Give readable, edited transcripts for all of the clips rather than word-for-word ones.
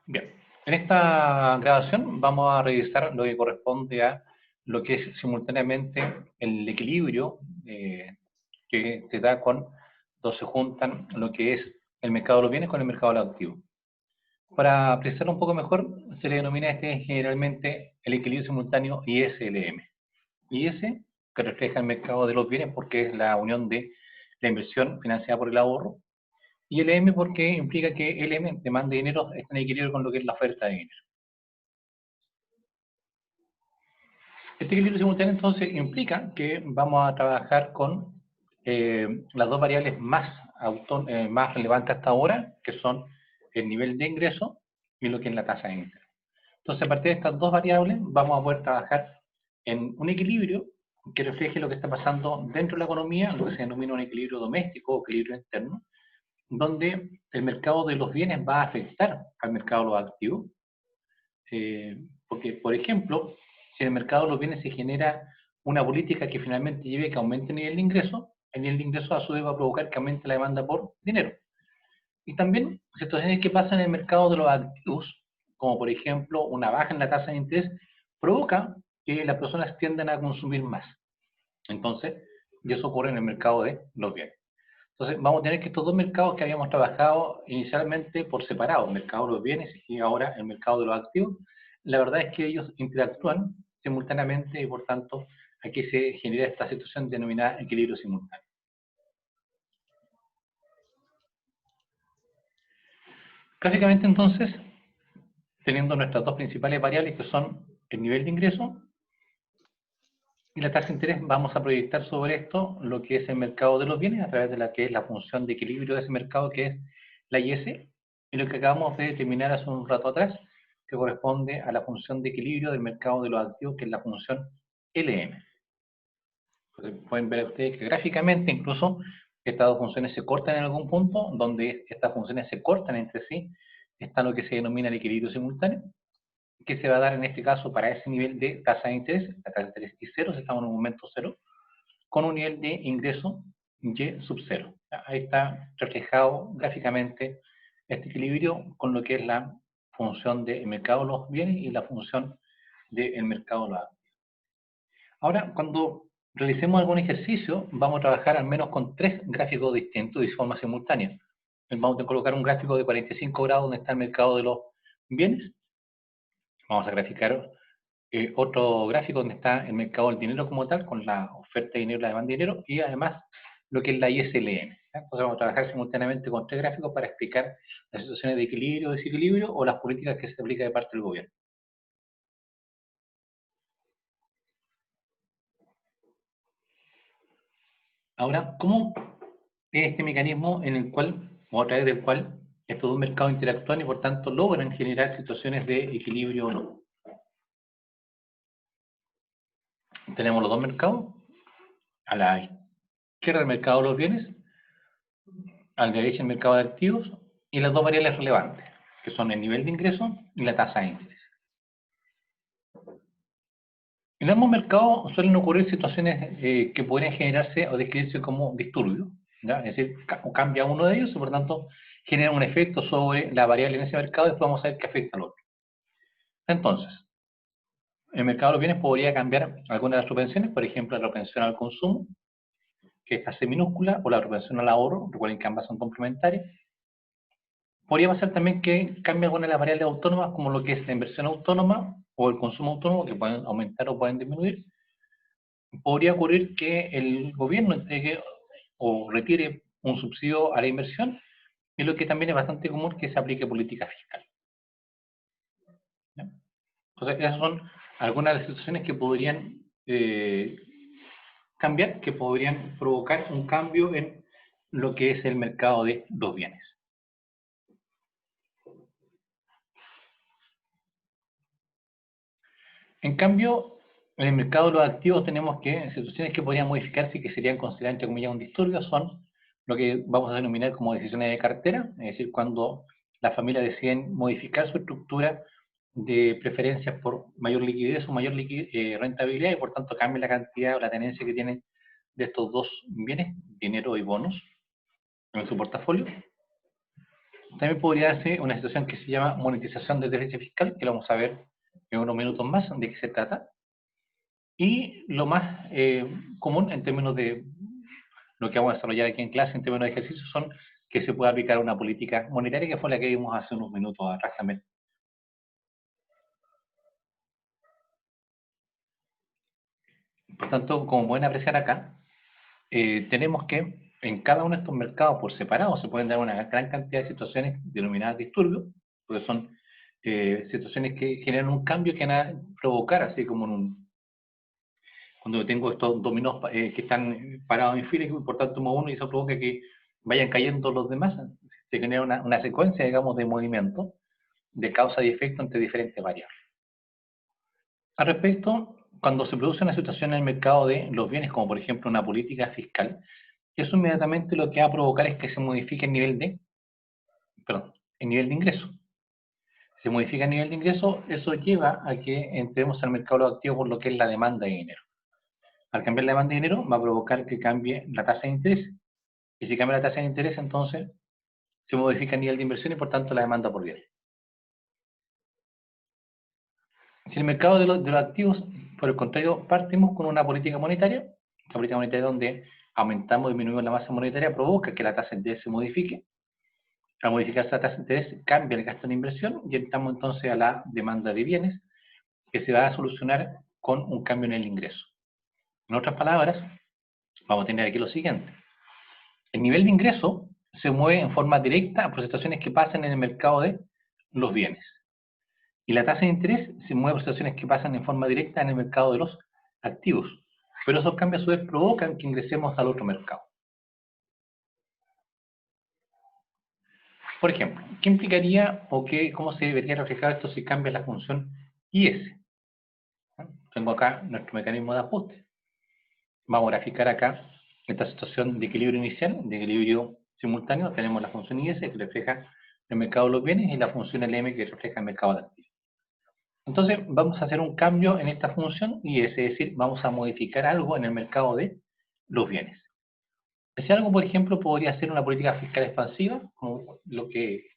Bien, en esta grabación vamos a revisar lo que corresponde a lo que es simultáneamente el equilibrio que se da cuando se juntan lo que es el mercado de los bienes con el mercado de los activos. Para precisar un poco mejor, se le denomina generalmente el equilibrio simultáneo ISLM. IS, que refleja el mercado de los bienes porque es la unión de la inversión financiada por el ahorro, y el M porque implica que el M, demanda de dinero, está en equilibrio con lo que es la oferta de dinero. Este equilibrio simultáneo entonces implica que vamos a trabajar con las dos variables más relevantes hasta ahora, que son el nivel de ingreso y lo que es la tasa de interés. Entonces, a partir de estas dos variables, vamos a poder trabajar en un equilibrio que refleje lo que está pasando dentro de la economía, lo que se denomina un equilibrio doméstico o equilibrio interno, donde el mercado de los bienes va a afectar al mercado de los activos, porque, por ejemplo, si en el mercado de los bienes se genera una política que finalmente lleve a que aumente el nivel de ingreso a su vez va a provocar que aumente la demanda por dinero. Y también situaciones que pasan en el mercado de los activos, como por ejemplo una baja en la tasa de interés, provoca que las personas tiendan a consumir más. Entonces, y eso ocurre en el mercado de los bienes. Entonces, vamos a tener que estos dos mercados que habíamos trabajado inicialmente por separado, el mercado de los bienes y ahora el mercado de los activos, la verdad es que ellos interactúan simultáneamente y por tanto aquí se genera esta situación denominada equilibrio simultáneo. Gráficamente entonces, teniendo nuestras dos principales variables que son el nivel de ingreso y la tasa de interés, vamos a proyectar sobre esto lo que es el mercado de los bienes a través de la que es la función de equilibrio de ese mercado que es la IS, y lo que acabamos de determinar hace un rato atrás, que corresponde a la función de equilibrio del mercado de los activos, que es la función LM. Entonces, pueden ver ustedes que gráficamente incluso estas dos funciones se cortan en algún punto, donde estas funciones se cortan entre sí, está lo que se denomina el equilibrio simultáneo, que se va a dar en este caso para ese nivel de tasa de interés, la tasa de interés y cero, si estamos en un momento cero, con un nivel de ingreso Y sub 0. Ahí está reflejado gráficamente este equilibrio con lo que es la función del mercado de los bienes y la función del mercado de los activos. Ahora, cuando realicemos algún ejercicio, vamos a trabajar al menos con tres gráficos distintos de forma simultánea. Vamos a colocar un gráfico de 45 grados donde está el mercado de los bienes. Vamos a graficar otro gráfico donde está el mercado del dinero como tal, con la oferta de dinero y la demanda de dinero, y además lo que es la ISLM. Entonces vamos a trabajar simultáneamente con tres gráficos para explicar las situaciones de equilibrio o desequilibrio o las políticas que se aplican de parte del gobierno. Ahora, ¿cómo es este mecanismo en el cual, o a través del cual, estos dos mercados interactúan y por tanto logran generar situaciones de equilibrio o no? Tenemos los dos mercados, a la izquierda el mercado de los bienes, a la derecha el mercado de activos, y las dos variables relevantes, que son el nivel de ingreso y la tasa de interés. En ambos mercados suelen ocurrir situaciones que podrían generarse o describirse como disturbios, ¿ya? Es decir, cambia uno de ellos y por tanto genera un efecto sobre la variable en ese mercado y después vamos a ver qué afecta al otro. Entonces, el mercado de los bienes podría cambiar algunas de las propensiones, por ejemplo, la propensión al consumo, que es casi minúscula, o la propensión al ahorro, recuerden que ambas son complementarias. Podría pasar también que cambie algunas de las variables autónomas, como lo que es la inversión autónoma o el consumo autónomo, que pueden aumentar o pueden disminuir. Podría ocurrir que el gobierno entregue o retire un subsidio a la inversión, y lo que también es bastante común que se aplique política fiscal. ¿Ya? Entonces, esas son algunas de las situaciones que podrían cambiar, que podrían provocar un cambio en lo que es el mercado de los bienes. En cambio, en el mercado de los activos tenemos que situaciones que podrían modificarse y que serían consideradas entre comillas un disturbio son lo que vamos a denominar como decisiones de cartera, es decir, cuando las familias deciden modificar su estructura de preferencias por mayor liquidez o mayor rentabilidad y por tanto cambia la cantidad o la tenencia que tienen de estos dos bienes, dinero y bonos, en su portafolio. También podría darse una situación que se llama monetización del déficit fiscal, que lo vamos a ver en unos minutos más de qué se trata. Y lo más común en términos de lo que vamos a desarrollar aquí en clase, en términos de ejercicio, son que se pueda aplicar una política monetaria, que fue la que vimos hace unos minutos atrás también. Por tanto, como pueden apreciar acá, tenemos que en cada uno de estos mercados por separado se pueden dar una gran cantidad de situaciones denominadas disturbios, porque son situaciones que generan un cambio que van a provocar, así como cuando tengo estos dominós que están parados en fila y por tanto tomo uno y eso provoca que vayan cayendo los demás. Se genera una secuencia, digamos, de movimiento, de causa y efecto entre diferentes variables. Al respecto, cuando se produce una situación en el mercado de los bienes, como por ejemplo una política fiscal, eso inmediatamente lo que va a provocar es que se modifique el nivel de ingreso. Si se modifica el nivel de ingreso, eso lleva a que entremos al mercado de los activos por lo que es la demanda de dinero. Al cambiar la demanda de dinero, va a provocar que cambie la tasa de interés. Y si cambia la tasa de interés, entonces se modifica el nivel de inversión y por tanto la demanda por bien. Si el mercado de los activos, por el contrario, partimos con una política monetaria, una política monetaria donde aumentamos o disminuimos la masa monetaria, provoca que la tasa de interés se modifique. Al modificarse la tasa de interés, cambia el gasto en inversión y entramos entonces a la demanda de bienes, que se va a solucionar con un cambio en el ingreso. En otras palabras, vamos a tener aquí lo siguiente. El nivel de ingreso se mueve en forma directa por situaciones que pasan en el mercado de los bienes. Y la tasa de interés se mueve por situaciones que pasan en forma directa en el mercado de los activos. Pero esos cambios a su vez provocan que ingresemos al otro mercado. Por ejemplo, ¿qué implicaría o cómo se debería reflejar esto si cambia la función IS? Tengo acá nuestro mecanismo de ajuste. Vamos a graficar acá esta situación de equilibrio inicial, de equilibrio simultáneo. Tenemos la función IS que refleja el mercado de los bienes y la función LM que refleja el mercado de activos. Entonces vamos a hacer un cambio en esta función IS, es decir, vamos a modificar algo en el mercado de los bienes. Ese algo, por ejemplo, podría ser una política fiscal expansiva, como lo que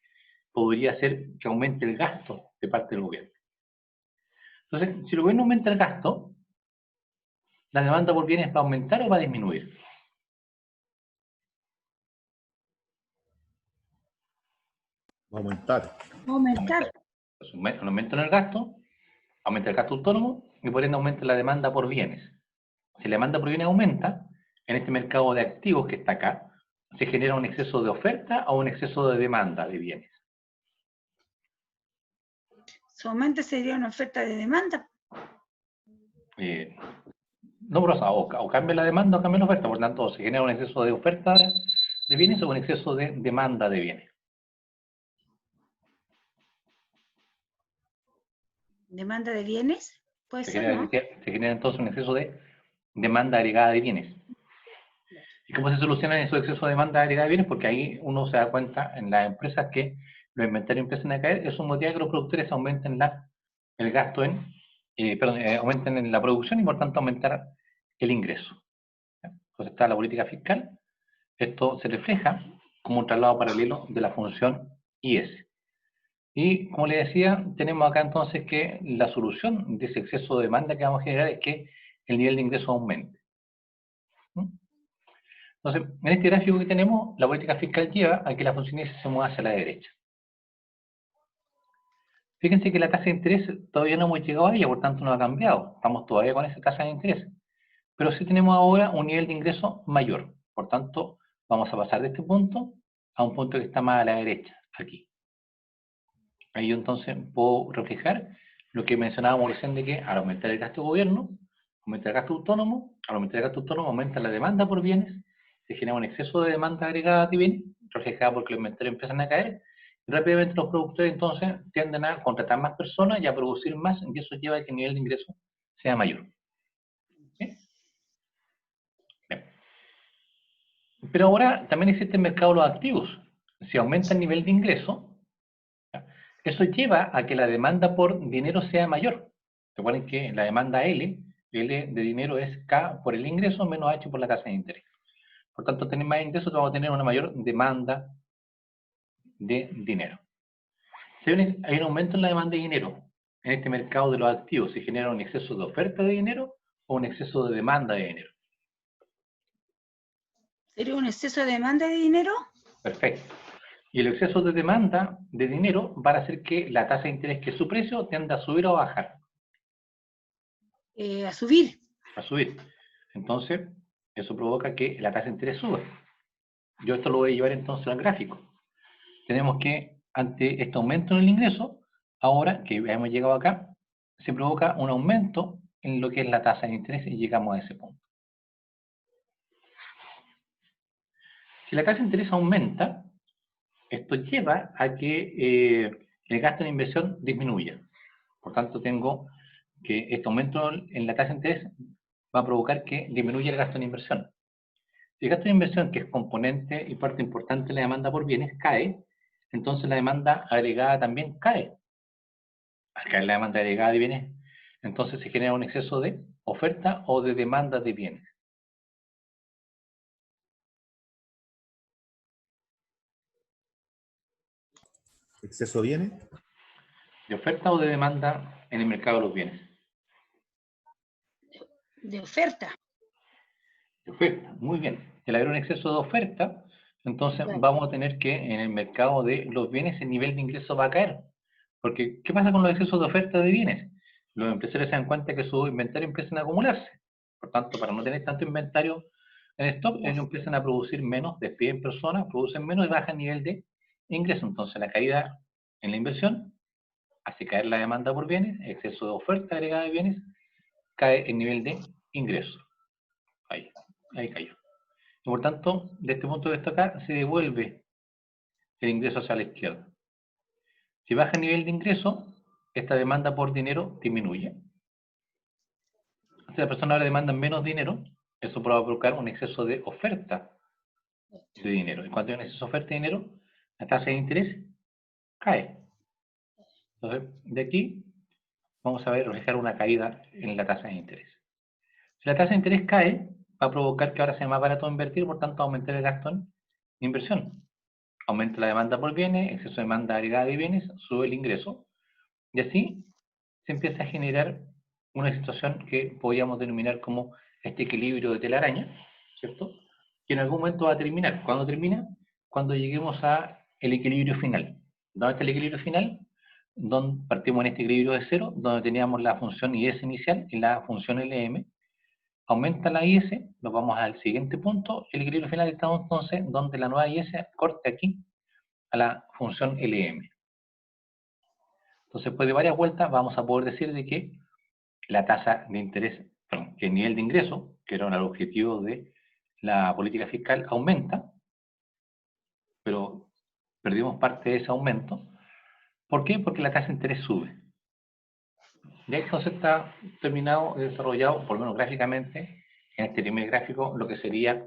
podría ser que aumente el gasto de parte del gobierno. Entonces, si el gobierno aumenta el gasto, ¿la demanda por bienes va a aumentar o va a disminuir? Va a aumentar. Aumentar. Un aumento en el gasto, aumenta el gasto autónomo y por ende aumenta la demanda por bienes. Si la demanda por bienes aumenta, en este mercado de activos que está acá, se genera un exceso de oferta o un exceso de demanda de bienes. Solamente sería una oferta de demanda. No, pero o cambia la demanda o cambia la oferta, por lo tanto se genera un exceso de oferta de bienes o un exceso de demanda de bienes. ¿Demanda de bienes? Puede ser, ¿no? Se genera entonces un exceso de demanda agregada de bienes. ¿Y cómo se solucionan esos excesos de demanda agregada de bienes? Porque ahí uno se da cuenta en las empresas que los inventarios empiezan a caer, eso motiva que los productores aumenten el gasto aumenten en la producción y por tanto aumentar el ingreso. Entonces está la política fiscal. Esto se refleja como un traslado paralelo de la función IS. Y como les decía, tenemos acá entonces que la solución de ese exceso de demanda que vamos a generar es que el nivel de ingreso aumente. Entonces, en este gráfico que tenemos, la política fiscal lleva a que la función IS se mueva hacia la derecha. Fíjense que la tasa de interés todavía no hemos llegado a ella, por tanto no ha cambiado. Estamos todavía con esa tasa de interés. Pero sí tenemos ahora un nivel de ingreso mayor. Por tanto, vamos a pasar de este punto a un punto que está más a la derecha, aquí. Ahí yo entonces puedo reflejar lo que mencionábamos recién de que al aumentar el gasto de gobierno, aumenta el gasto autónomo, al aumentar el gasto autónomo aumenta la demanda por bienes, se genera un exceso de demanda agregada de bienes, reflejada porque los inventarios empiezan a caer, y rápidamente los productores entonces tienden a contratar más personas y a producir más, y eso lleva a que el nivel de ingreso sea mayor. ¿Sí? Bien. Pero ahora también existe el mercado de los activos. Si aumenta el nivel de ingreso, eso lleva a que la demanda por dinero sea mayor. Recuerden que la demanda L de dinero es K por el ingreso menos H por la tasa de interés. Por tanto, tener más ingresos, vamos a tener una mayor demanda de dinero. Si hay un aumento en la demanda de dinero en este mercado de los activos, ¿se genera un exceso de oferta de dinero o un exceso de demanda de dinero? ¿Sería un exceso de demanda de dinero? Perfecto. Y el exceso de demanda de dinero va a hacer que la tasa de interés, que es su precio, tienda a subir o a bajar. A subir. A subir. Entonces, eso provoca que la tasa de interés suba. Yo esto lo voy a llevar entonces al gráfico. Tenemos que, ante este aumento en el ingreso, ahora que hemos llegado acá, se provoca un aumento en lo que es la tasa de interés y llegamos a ese punto. Si la tasa de interés aumenta, esto lleva a que el gasto en inversión disminuya. Por tanto, tengo que este aumento en la tasa de interés va a provocar que disminuya el gasto en inversión. Si el gasto de inversión, que es componente y parte importante de la demanda por bienes, cae, entonces la demanda agregada también cae. Al caer la demanda agregada de bienes, entonces se genera un exceso de oferta o de demanda de bienes. ¿Exceso viene? ¿De oferta o de demanda en el mercado de los bienes? De oferta. De oferta, muy bien. Si al haber un exceso de oferta, entonces Claro. vamos a tener que en el mercado de los bienes el nivel de ingreso va a caer. Porque, ¿qué pasa con los excesos de oferta de bienes? Los empresarios se dan cuenta que su inventario empiezan a acumularse. Por tanto, para no tener tanto inventario en stock, ellos empiezan a producir menos, despiden personas, producen menos y bajan el nivel de ingreso. Entonces, la caída en la inversión hace caer la demanda por bienes, exceso de oferta agregada de bienes, cae el nivel de ingreso. Ahí cayó. Y por tanto, de este punto de vista acá, se devuelve el ingreso hacia la izquierda. Si baja el nivel de ingreso, esta demanda por dinero disminuye. Si la persona ahora demanda menos dinero, eso va a provocar un exceso de oferta de dinero. Y cuando hay un exceso de oferta de dinero, la tasa de interés cae. Entonces, de aquí vamos a ver reflejar una caída en la tasa de interés. Si la tasa de interés cae, va a provocar que ahora sea más barato invertir, por tanto, aumentar el gasto en inversión. Aumenta la demanda por bienes, exceso de demanda agregada de bienes, sube el ingreso. Y así se empieza a generar una situación que podríamos denominar como este equilibrio de telaraña, ¿cierto? Que en algún momento va a terminar. ¿Cuándo termina? Cuando lleguemos a el equilibrio final. ¿Dónde está el equilibrio final? Donde partimos en este equilibrio de cero, donde teníamos la función IS inicial y la función LM. Aumenta la IS, nos vamos al siguiente punto. El equilibrio final está entonces donde la nueva IS corte aquí a la función LM. Entonces, después de varias vueltas, vamos a poder decir de que la tasa de interés, perdón, que el nivel de ingreso, que era el objetivo de la política fiscal, aumenta, pero perdimos parte de ese aumento. ¿Por qué? Porque la tasa de interés sube. Ya entonces está terminado y desarrollado, por lo menos gráficamente, en este primer gráfico, lo que sería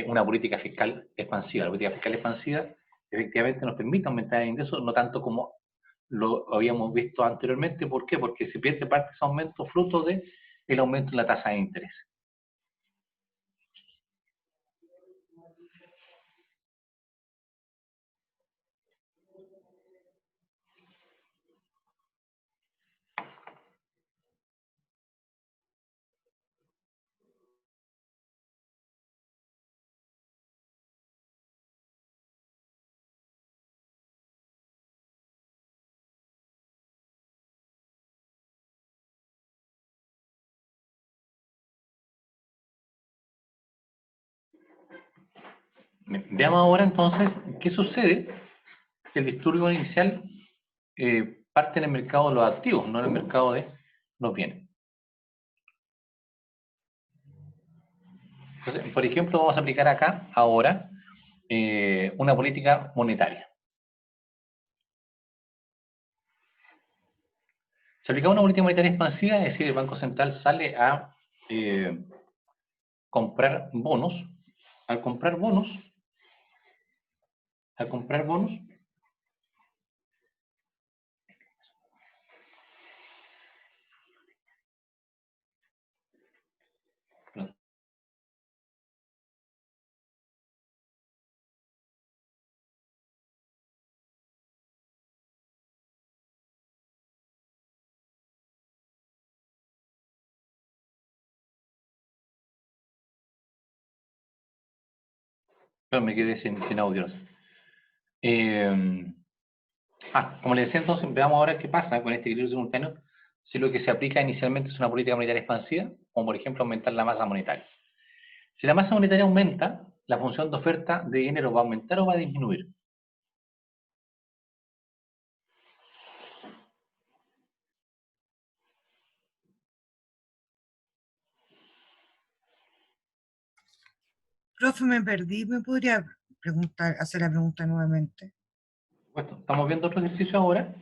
una política fiscal expansiva. La política fiscal expansiva efectivamente nos permite aumentar el ingreso, no tanto como lo habíamos visto anteriormente. ¿Por qué? Porque se pierde parte de ese aumento fruto del aumento en la tasa de interés. Veamos ahora entonces qué sucede si el disturbio inicial parte en el mercado de los activos, no en el mercado de los bienes. Entonces, por ejemplo, vamos a aplicar acá ahora una política monetaria. Se aplica una política monetaria expansiva, es decir, el Banco Central sale a comprar bonos. Al comprar bonos, Pero me quedé sin audio. Como les decía entonces, veamos ahora qué pasa con este equilibrio simultáneo si lo que se aplica inicialmente es una política monetaria expansiva, como por ejemplo aumentar la masa monetaria. Si la masa monetaria aumenta, la función de oferta de dinero va a aumentar o va a disminuir. Profe, me perdí. ¿Me podría hacer la pregunta nuevamente? Bueno, estamos viendo otro ejercicio ahora.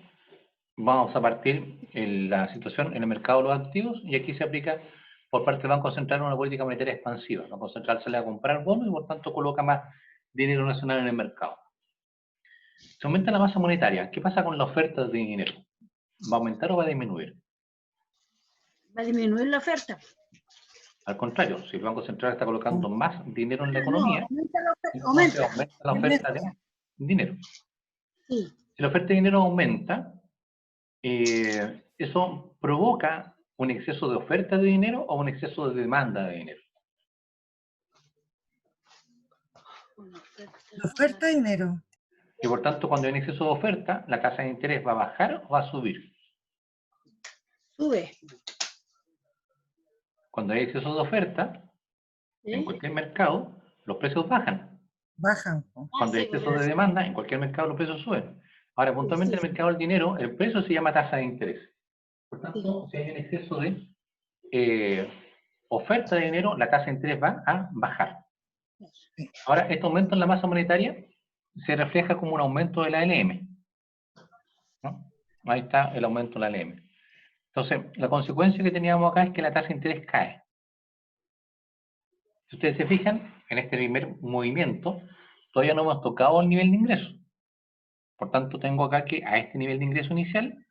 Vamos a partir en la situación en el mercado de los activos y aquí se aplica por parte del Banco Central una política monetaria expansiva. El Banco Central sale a comprar bonos y por tanto coloca más dinero nacional en el mercado. Se aumenta la masa monetaria. ¿Qué pasa con la oferta de dinero? ¿Va a aumentar o va a disminuir? Va a disminuir la oferta. Al contrario, si el Banco Central está colocando más dinero en la No, economía, aumenta la entonces aumenta. aumenta la oferta de dinero. Sí. Si la oferta de dinero aumenta, eso provoca un exceso de oferta de dinero o un exceso de demanda de dinero. La oferta de dinero. Y por tanto, cuando hay un exceso de oferta, la tasa de interés va a bajar o va a subir. Sube. Cuando hay exceso de oferta, en ¿Sí? cualquier mercado, los precios bajan. Bajan. Cuando hay Sí, exceso de demanda, en cualquier mercado los precios suben. Ahora, puntualmente en el mercado del dinero, el precio se llama tasa de interés. Por tanto, si hay un exceso de oferta de dinero, la tasa de interés va a bajar. Ahora, este aumento en la masa monetaria se refleja como un aumento de la LM. ¿No? Ahí está el aumento de la LM. Entonces, la consecuencia que teníamos acá es que la tasa de interés cae. Si ustedes se fijan, en este primer movimiento, todavía no hemos tocado el nivel de ingreso. Por tanto, tengo acá que a este nivel de ingreso inicial,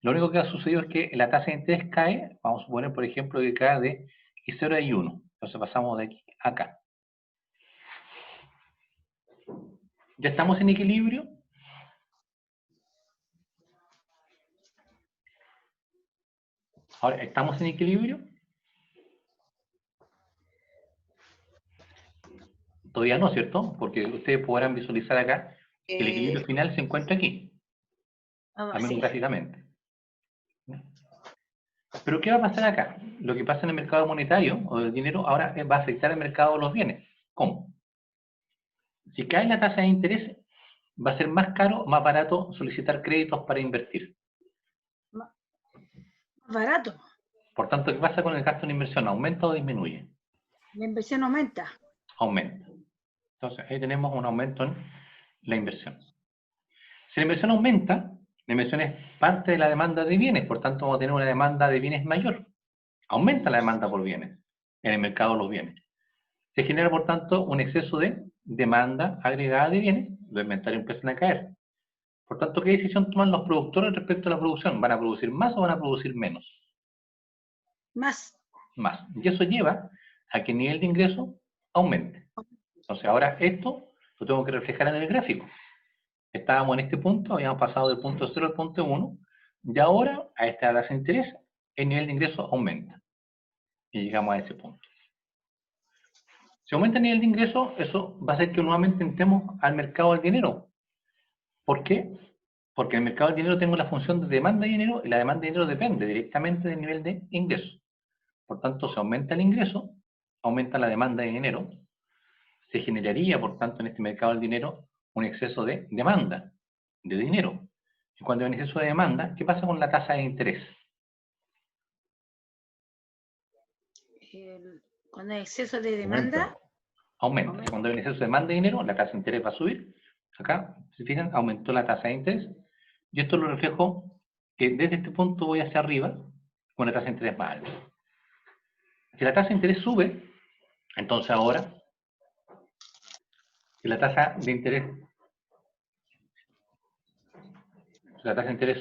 lo único que ha sucedido es que la tasa de interés cae, vamos a suponer, por ejemplo, que cae de 0 y 1. Entonces pasamos de aquí a acá. ¿Ya estamos en equilibrio? Ahora, ¿estamos en equilibrio? Todavía no, ¿cierto? Porque ustedes podrán visualizar acá que el equilibrio final se encuentra aquí, al menos Sí. gráficamente. Pero ¿qué va a pasar acá? Lo que pasa en el mercado monetario o del dinero ahora va a afectar el mercado de los bienes. ¿Cómo? Si cae la tasa de interés, va a ser más caro o más barato solicitar créditos para invertir. Más barato. Por tanto, ¿qué pasa con el gasto en inversión? ¿Aumenta o disminuye? La inversión aumenta. Aumenta. Entonces, ahí tenemos un aumento en la inversión. Si la inversión aumenta, la inversión es parte de la demanda de bienes, por tanto vamos a tener una demanda de bienes mayor. Aumenta la demanda por bienes en el mercado de los bienes. Se genera, por tanto, un exceso de demanda agregada de bienes, los inventarios empiezan a caer. Por tanto, ¿qué decisión toman los productores respecto a la producción? ¿Van a producir más o van a producir menos? Más. Más. Y eso lleva a que el nivel de ingreso aumente. Entonces, ahora esto lo tengo que reflejar en el gráfico. Estábamos en este punto, habíamos pasado del punto 0 al punto 1, y ahora, a esta tasa de interés, el nivel de ingreso aumenta. Y llegamos a ese punto. Si aumenta el nivel de ingreso, eso va a hacer que nuevamente entremos al mercado del dinero. ¿Por qué? Porque en el mercado del dinero tengo la función de demanda de dinero, y la demanda de dinero depende directamente del nivel de ingreso. Por tanto, si aumenta el ingreso, aumenta la demanda de dinero. Se generaría, por tanto, en este mercado del dinero, un exceso de demanda de dinero. Y cuando hay un exceso de demanda, ¿qué pasa con la tasa de interés? Cuando hay exceso de demanda, Aumenta. Cuando hay un exceso de demanda de dinero, la tasa de interés va a subir. Acá, si fijan, aumentó la tasa de interés. Y esto lo reflejo que desde este punto voy hacia arriba con la tasa de interés más alta. Si la tasa de interés sube, entonces ahora, si la tasa de interés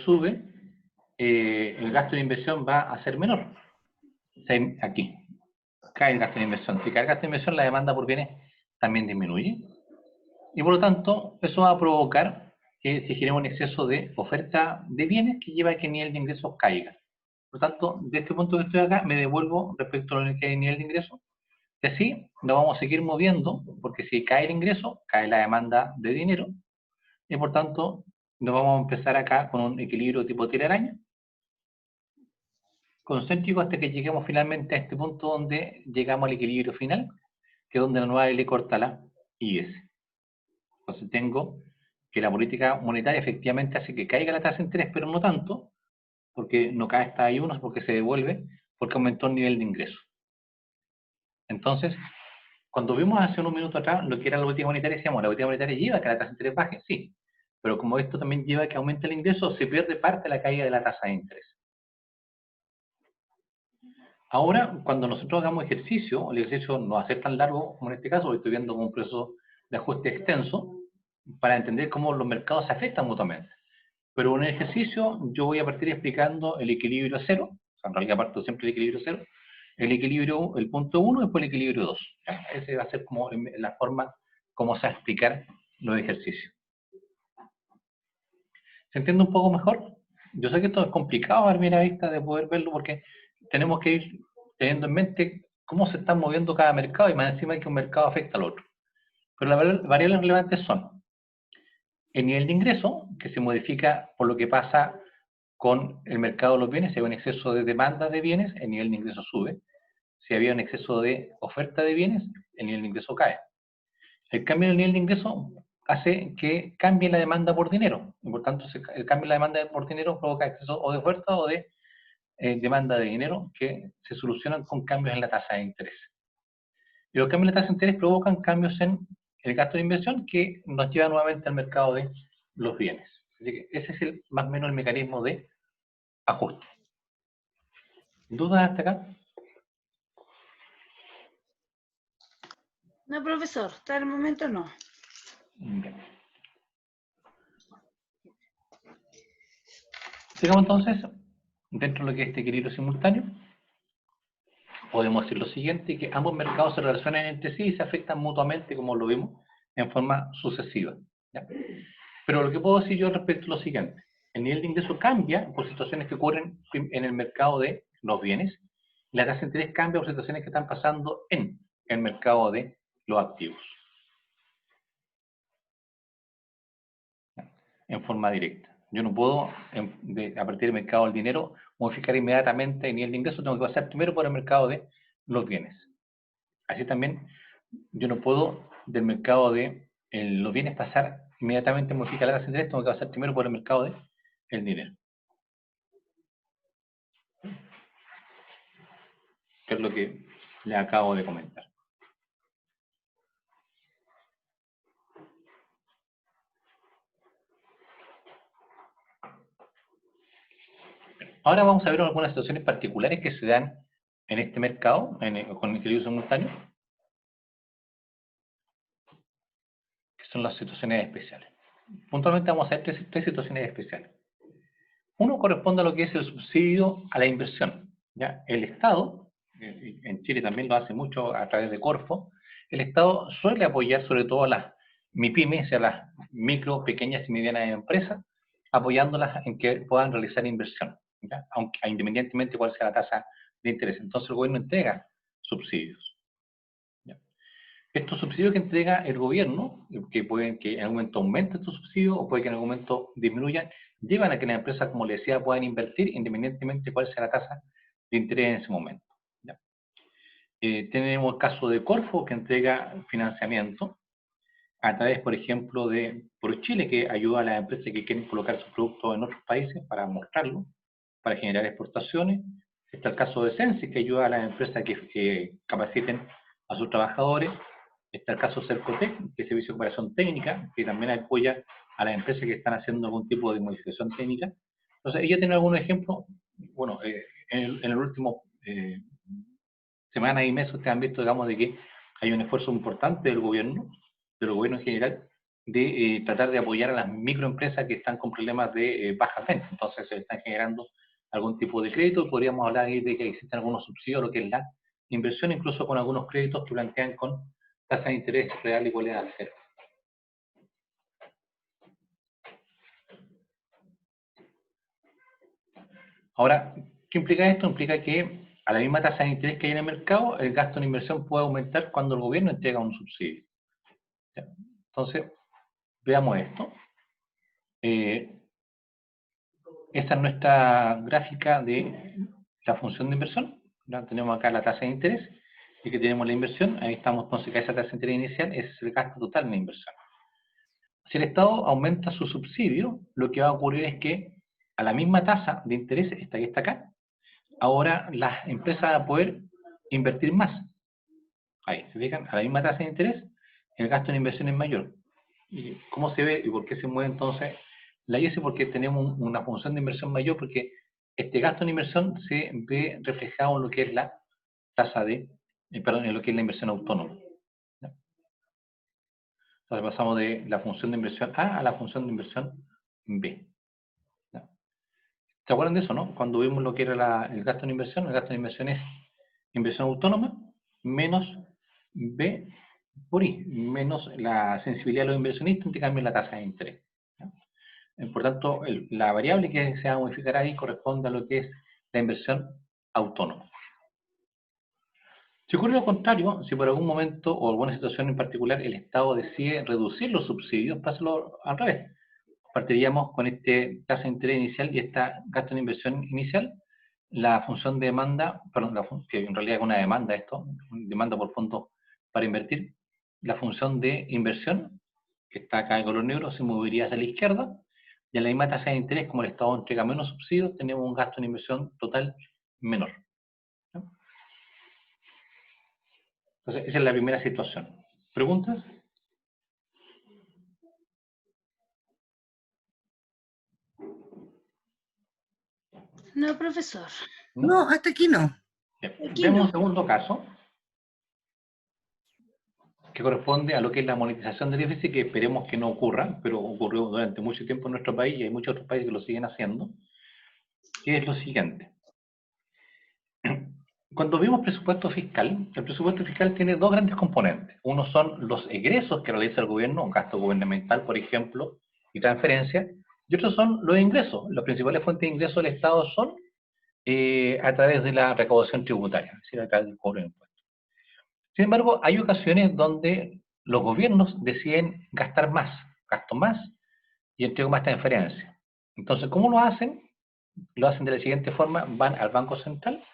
sube, el gasto de inversión va a ser menor. Aquí, cae el gasto de inversión. Si cae el gasto de inversión, la demanda por bienes también disminuye. Y por lo tanto, eso va a provocar que se genere un exceso de oferta de bienes que lleva a que el nivel de ingresos caiga. Por lo tanto, de este punto que estoy acá, me devuelvo respecto a lo que hay en nivel de ingresos, Y así nos vamos a seguir moviendo, porque si cae el ingreso, cae la demanda de dinero, y por tanto nos vamos a empezar acá con un equilibrio tipo telaraña, concéntrico hasta que lleguemos finalmente a este punto donde llegamos al equilibrio final, que es donde la nueva L corta la IS. Entonces tengo que la política monetaria efectivamente hace que caiga la tasa de interés, pero no tanto, porque no cae hasta ahí uno, porque se devuelve, porque aumentó el nivel de ingreso. Entonces, cuando vimos hace unos minutos atrás lo que era la política monetaria, decíamos, la política monetaria lleva a que la tasa de interés baje, sí, pero como esto también lleva a que aumente el ingreso, se pierde parte de la caída de la tasa de interés. Ahora, cuando nosotros hagamos ejercicio, el ejercicio no va a ser tan largo como en este caso, estoy viendo como un proceso de ajuste extenso, para entender cómo los mercados se afectan mutuamente. Pero en el ejercicio yo voy a partir explicando el equilibrio cero, o sea, en realidad parto siempre del equilibrio cero, el equilibrio, el punto 1 y después el equilibrio 2. Ese va a ser como la forma como se va a explicar los ejercicios. ¿Se entiende un poco mejor? Yo sé que esto es complicado a primera vista de poder verlo porque tenemos que ir teniendo en mente cómo se está moviendo cada mercado y más encima que un mercado afecta al otro. Pero las variables relevantes son el nivel de ingreso, que se modifica por lo que pasa con el mercado de los bienes. Si hay un exceso de demanda de bienes, el nivel de ingreso sube. Si había un exceso de oferta de bienes, el nivel de ingreso cae. El cambio en el nivel de ingreso hace que cambie la demanda por dinero. Y por tanto, el cambio en la demanda por dinero provoca exceso o de oferta o de demanda de dinero que se solucionan con cambios en la tasa de interés. Y los cambios en la tasa de interés provocan cambios en el gasto de inversión que nos lleva nuevamente al mercado de los bienes. Así que ese es más o menos el mecanismo de ajuste. ¿Dudas hasta acá? No, profesor, hasta el momento no. Bien. Sigamos entonces, dentro de lo que es este equilibrio simultáneo, podemos decir lo siguiente, que ambos mercados se relacionan entre sí y se afectan mutuamente, como lo vimos, en forma sucesiva. ¿Ya? Pero lo que puedo decir yo respecto a lo siguiente, el nivel de ingreso cambia por situaciones que ocurren en el mercado de los bienes, y la tasa de interés cambia por situaciones que están pasando en el mercado de los activos. ¿Ya? En forma directa. Yo no puedo, a partir del mercado del dinero, modificar inmediatamente el nivel de ingreso, tengo que pasar primero por el mercado de los bienes. Así también, yo no puedo del mercado de los bienes pasar inmediatamente a modificar la tasa de interés, tengo que pasar primero por el mercado del dinero. Que es lo que le acabo de comentar. Ahora vamos a ver algunas situaciones particulares que se dan en este mercado, con el equilibrio simultáneo, que son las situaciones especiales. Puntualmente vamos a ver tres situaciones especiales. Uno corresponde a lo que es el subsidio a la inversión. ¿Ya? El Estado, en Chile también lo hace mucho a través de Corfo, el Estado suele apoyar sobre todo a las MIPYMES, a las micro, pequeñas y medianas empresas, apoyándolas en que puedan realizar inversión, ¿ya? Aunque, independientemente de cuál sea la tasa de interés. Entonces el gobierno entrega subsidios. ¿Ya? Estos subsidios que entrega el gobierno, que pueden que en algún momento aumente estos subsidios o puede que en algún momento disminuyan, llevan a que las empresas, como les decía, puedan invertir independientemente de cuál sea la tasa de interés en ese momento. ¿Ya? Tenemos el caso de Corfo, que entrega financiamiento a través, por ejemplo, de ProChile, que ayuda a las empresas que quieren colocar sus productos en otros países para mostrarlo, para generar exportaciones. Está el caso de Sensi, que ayuda a las empresas que capaciten a sus trabajadores. Está el caso Cercotec, que es Servicio de Cooperación Técnica, que también apoya a las empresas que están haciendo algún tipo de modificación técnica. Entonces, ella tiene algunos ejemplos. Bueno, en el último semana y meses ustedes han visto, digamos, de que hay un esfuerzo importante del gobierno en general, de tratar de apoyar a las microempresas que están con problemas de bajas ventas. Entonces, se están generando algún tipo de crédito. Podríamos hablar ahí de que existen algunos subsidios, lo que es la inversión, incluso con algunos créditos que plantean con tasa de interés real igual a cero. Ahora, ¿qué implica esto? Implica que a la misma tasa de interés que hay en el mercado, el gasto en inversión puede aumentar cuando el gobierno entrega un subsidio. ¿Ya? Entonces, veamos esto. Esta es nuestra gráfica de la función de inversión. ¿Ya? Tenemos acá la tasa de interés y que tenemos la inversión. Ahí estamos, entonces, que esa tasa de interés inicial es el gasto total en la inversión. Si el Estado aumenta su subsidio, lo que va a ocurrir es que a la misma tasa de interés, esta que está acá, ahora las empresas van a poder invertir más. Ahí, ¿se fijan? A la misma tasa de interés, el gasto en inversión es mayor. ¿Y cómo se ve y por qué se mueve entonces la IS? Porque tenemos una función de inversión mayor, porque este gasto en inversión se ve reflejado en lo que es la tasa de, perdón, en lo que es la inversión autónoma. ¿Ya? Entonces pasamos de la función de inversión A a la función de inversión B. ¿Ya? ¿Se acuerdan de eso, no? Cuando vimos lo que era el gasto en inversión, el gasto en inversión es inversión autónoma menos B por I, menos la sensibilidad de los inversionistas, en cambio la tasa de interés. ¿Ya? Por tanto, la variable que se va a modificar ahí corresponde a lo que es la inversión autónoma. Si ocurre lo contrario, si por algún momento o alguna situación en particular el Estado decide reducir los subsidios, pásalo al revés. Partiríamos con este tasa de interés inicial y esta gasto en inversión inicial, la función de demanda, perdón, que en realidad es una demanda esto, demanda por fondos para invertir, la función de inversión, que está acá en color negro, se movería hacia la izquierda, y a la misma tasa de interés, como el Estado entrega menos subsidios, tenemos un gasto en inversión total menor. ¿No? Entonces, esa es la primera situación. ¿Preguntas? No, profesor. ¿No? No, hasta aquí no. Bien. Aquí Vemos no. un segundo caso, que corresponde a lo que es la monetización del déficit, que esperemos que no ocurra, pero ocurrió durante mucho tiempo en nuestro país y hay muchos otros países que lo siguen haciendo, que es lo siguiente. Cuando vimos presupuesto fiscal, el presupuesto fiscal tiene dos grandes componentes. Uno son los egresos que realiza el gobierno, un gasto gubernamental, por ejemplo, y transferencias, y otros son los ingresos. Las principales fuentes de ingresos del Estado son a través de la recaudación tributaria, es decir, a través del cobro de impuestos. Sin embargo, hay ocasiones donde los gobiernos deciden gastar más, gasto más y entrego más transferencias. Entonces, ¿cómo lo hacen? Lo hacen de la siguiente forma: van al Banco Central,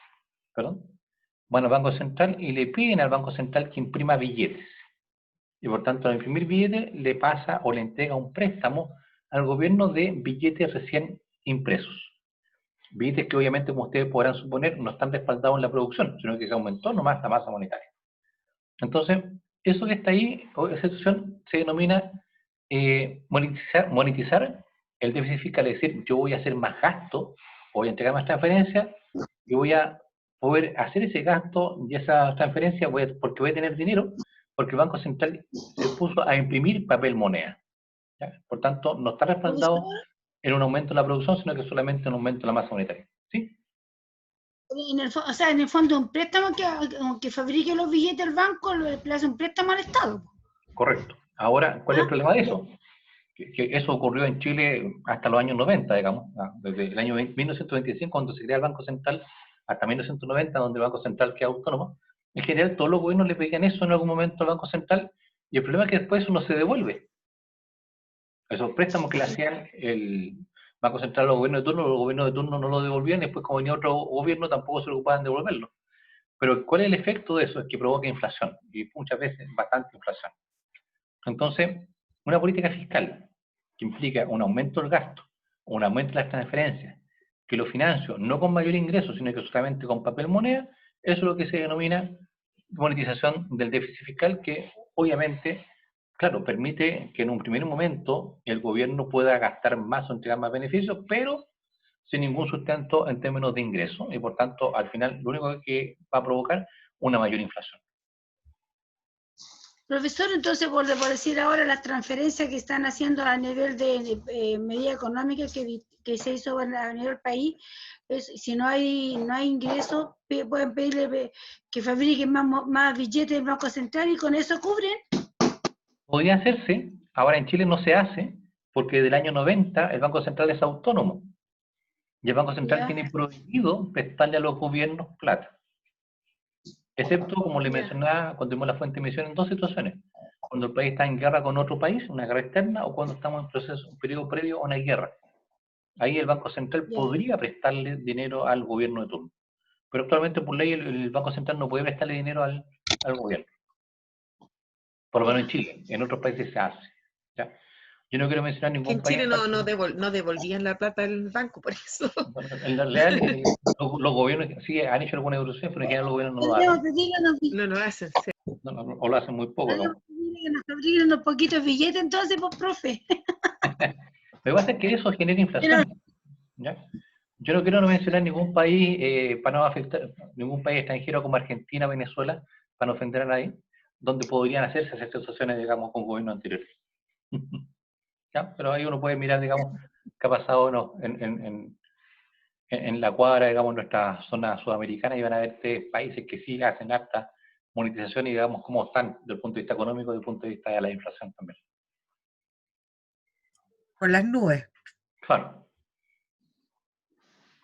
van al Banco Central y le piden al Banco Central que imprima billetes. Y por tanto, al imprimir billetes, le pasa o le entrega un préstamo al gobierno de billetes recién impresos. Billetes que obviamente, como ustedes podrán suponer, no están respaldados en la producción, sino que se aumentó nomás la masa monetaria. Entonces, eso que está ahí, esa situación se denomina monetizar el déficit fiscal, es decir, yo voy a hacer más gasto, voy a entregar más transferencias y voy a poder hacer ese gasto y esa transferencia porque voy a tener dinero, porque el Banco Central se puso a imprimir papel moneda. ¿Ya? Por tanto, no está respaldado en un aumento en la producción, sino que solamente en un aumento en la masa monetaria. ¿Sí? O sea, en el fondo, un préstamo que fabrique los billetes del banco le hace un préstamo al Estado. Correcto. Ahora, ¿cuál es el problema de eso? Que eso ocurrió en Chile hasta los años 90, digamos, desde el año 1925, cuando se crea el Banco Central, hasta 1990, donde el Banco Central queda autónomo. En general, todos los gobiernos le pedían eso en algún momento al Banco Central, y el problema es que después eso no se devuelve. Esos préstamos que le hacían el Banco Central a los gobiernos de turno no lo devolvían, y después, como venía otro gobierno, tampoco se preocupaban de devolverlo. Pero ¿cuál es el efecto de eso? Es que provoca inflación, y muchas veces bastante inflación. Entonces, una política fiscal que implica un aumento del gasto, un aumento de las transferencias, que lo financio no con mayor ingreso, sino que solamente con papel moneda, eso es lo que se denomina monetización del déficit fiscal, que obviamente, claro, permite que en un primer momento el gobierno pueda gastar más o entregar más beneficios, pero sin ningún sustento en términos de ingreso, y por tanto, al final, lo único que va a provocar una mayor inflación. Profesor, entonces, por decir ahora, las transferencias que están haciendo a nivel de medida económica que se hizo a nivel del país, si no hay ingresos, pueden pedirle que fabriquen más billetes del Banco Central y con eso cubren. Podría hacerse, ahora en Chile no se hace, porque desde el año 90 el Banco Central es autónomo. Y el Banco Central tiene prohibido prestarle a los gobiernos plata. Excepto, como le Ya. mencionaba, cuando vimos la fuente de emisión en dos situaciones. Cuando el país está en guerra con otro país, una guerra externa, o cuando estamos en proceso, un periodo previo a una guerra. Ahí el Banco Central Ya. podría prestarle dinero al gobierno de turno. Pero actualmente, por ley, el Banco Central no puede prestarle dinero al gobierno. Por lo menos en Chile. En otros países se hace. ¿Ya? Yo no quiero mencionar Que ningún en país Chile en particular. no devolvían la plata del banco, por eso. Bueno, en la real, los gobiernos sí han hecho alguna evolución, pero en general los gobiernos no lo Podríamos hacen. pedirle No lo hacen. Sí. O lo hacen muy poco. podríamos pedirle que nos fabriquen unos poquitos billetes entonces, pues, profe. Lo que pasa es que eso genera inflación. ¿Ya? Yo no quiero mencionar ningún país para no afectar, ningún país extranjero como Argentina, Venezuela, para no ofender a nadie, donde podrían hacerse esas situaciones, digamos, con gobiernos anteriores. ¿Ya? Pero ahí uno puede mirar, digamos, qué ha pasado ¿no? en la cuadra, digamos, nuestra zona sudamericana, y van a ver países que sí hacen alta monetización y, digamos, cómo están desde el punto de vista económico y desde el punto de vista de la inflación también. Por las nubes. Claro.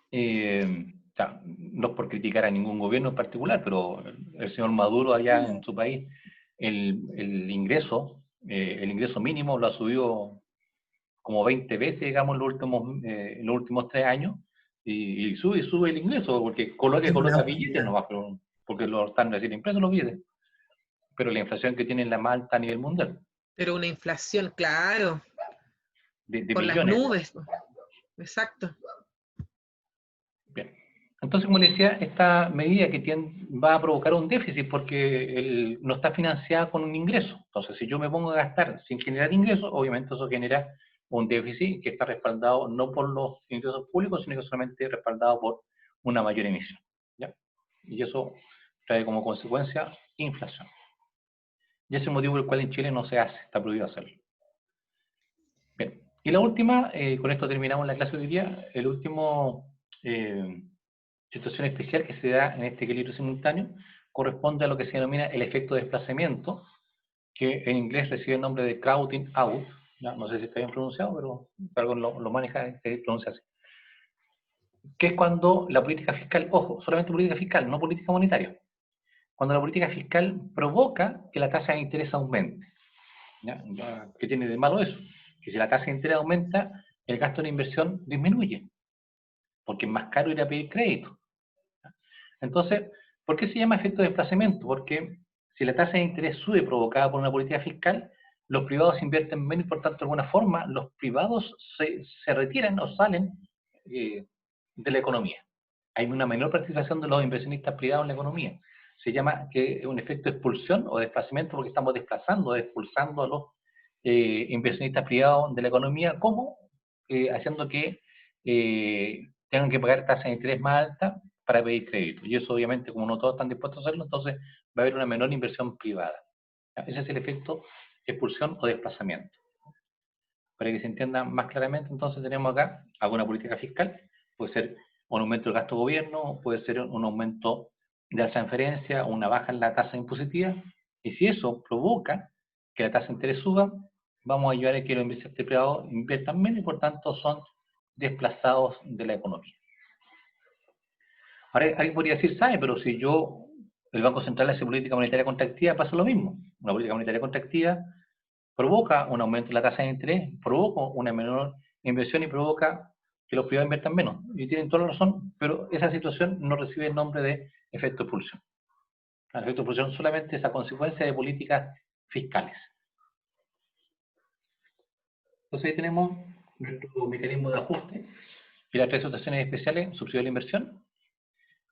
O sea, no es por criticar a ningún gobierno en particular, pero el señor Maduro allá en su país, el ingreso mínimo lo ha subido como 20 veces, digamos, en los últimos 3 años, y sube el ingreso, porque coloca Es una billetes barbaridad. nomás, pero, porque lo están recién impresos los billetes, pero la inflación que tiene la más alta a nivel mundial, Pero una inflación, claro, de por las millones. nubes. Exacto. Bien. Entonces, como les decía, esta medida que va a provocar un déficit porque no está financiada con un ingreso. Entonces, si yo me pongo a gastar sin generar ingresos, obviamente eso genera un déficit que está respaldado no por los ingresos públicos, sino que solamente respaldado por una mayor emisión. ¿Ya? Y eso trae como consecuencia inflación. Y ese es el motivo por el cual en Chile no se hace, está prohibido hacerlo. Bien. Y la última, con esto terminamos la clase de hoy día, el último situación especial que se da en este equilibrio simultáneo corresponde a lo que se denomina el efecto de desplazamiento, que en inglés recibe el nombre de crowding out. ¿Ya? No sé si está bien pronunciado, pero algo lo maneja, se pronuncia así. Que es cuando la política fiscal, ojo, solamente política fiscal, no política monetaria, cuando la política fiscal provoca que la tasa de interés aumente. ¿Ya? ¿Qué tiene de malo eso? Que si la tasa de interés aumenta, el gasto de inversión disminuye, porque es más caro ir a pedir crédito. Entonces, ¿por qué se llama efecto de desplazamiento? Porque si la tasa de interés sube provocada por una política fiscal, los privados invierten menos y por tanto de alguna forma los privados se retiran o salen de la economía. Hay una menor participación de los inversionistas privados en la economía. Se llama que es un efecto de expulsión o desplazamiento porque estamos desplazando, expulsando a los inversionistas privados de la economía, como haciendo que tengan que pagar tasas de interés más altas para pedir crédito. Y eso obviamente, como no todos están dispuestos a hacerlo, entonces va a haber una menor inversión privada. Ese es el efecto de expulsión o desplazamiento. Para que se entienda más claramente, entonces tenemos acá alguna política fiscal, puede ser un aumento del gasto de gobierno, puede ser un aumento de la transferencia, una baja en la tasa impositiva, y si eso provoca que la tasa de interés suba, vamos a ayudar a que los inversionistas privados inviertan menos y por tanto son desplazados de la economía. Ahora alguien podría decir, ¿sabe? Pero si el Banco Central hace política monetaria contractiva, pasa lo mismo. Una política monetaria contractiva provoca un aumento de la tasa de interés, provoca una menor inversión y provoca que los privados inviertan menos. Y tienen toda la razón, pero esa situación no recibe el nombre de efecto de expulsión. El efecto de expulsión solamente es a consecuencia de políticas fiscales. Entonces ahí tenemos nuestro mecanismo de ajuste y las tres situaciones especiales: subsidio de la inversión,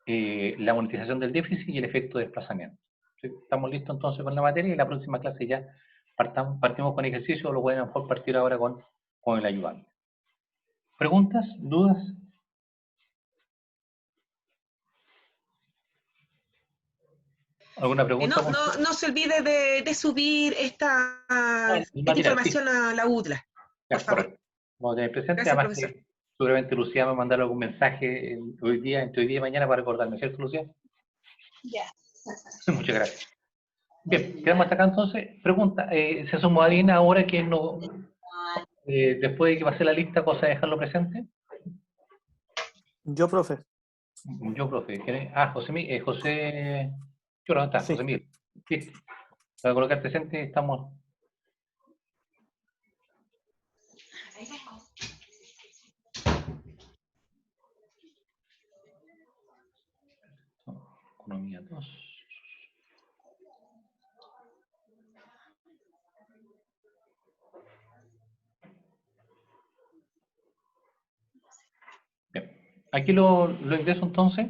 la monetización del déficit y el efecto de desplazamiento. ¿Sí? Estamos listos entonces con la materia y la próxima clase ya partimos con ejercicio, o lo pueden a lo mejor partir ahora con el ayudante. ¿Preguntas? ¿Dudas? ¿Alguna pregunta? No se olvide de subir esta información a la UDLA, por favor. Correcto. Vamos a tener presente, Gracias, además profesor. que seguramente Lucía va a mandar algún mensaje entre hoy día y mañana para recordarme, ¿cierto, Lucía? Ya. Muchas gracias. Bien, quedamos hasta acá entonces. Pregunta, ¿se sumó alguien ahora que no, después de que pase la lista, cosa de dejarlo presente? Yo, profe. Yo, profe. José ¿Qué hora está, Sí. José Miguel? Sí. Voy a colocar presente, estamos... Economía 2. Bien. Aquí lo ingreso entonces,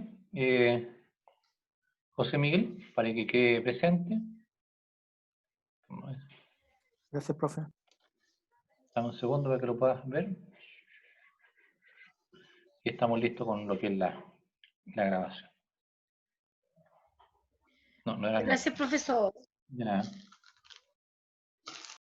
José Miguel, para que quede presente. Gracias, profe. Dame un segundo para que lo puedas ver. Y estamos listos con lo que es la grabación. No era nada. Gracias, profesor. De nada.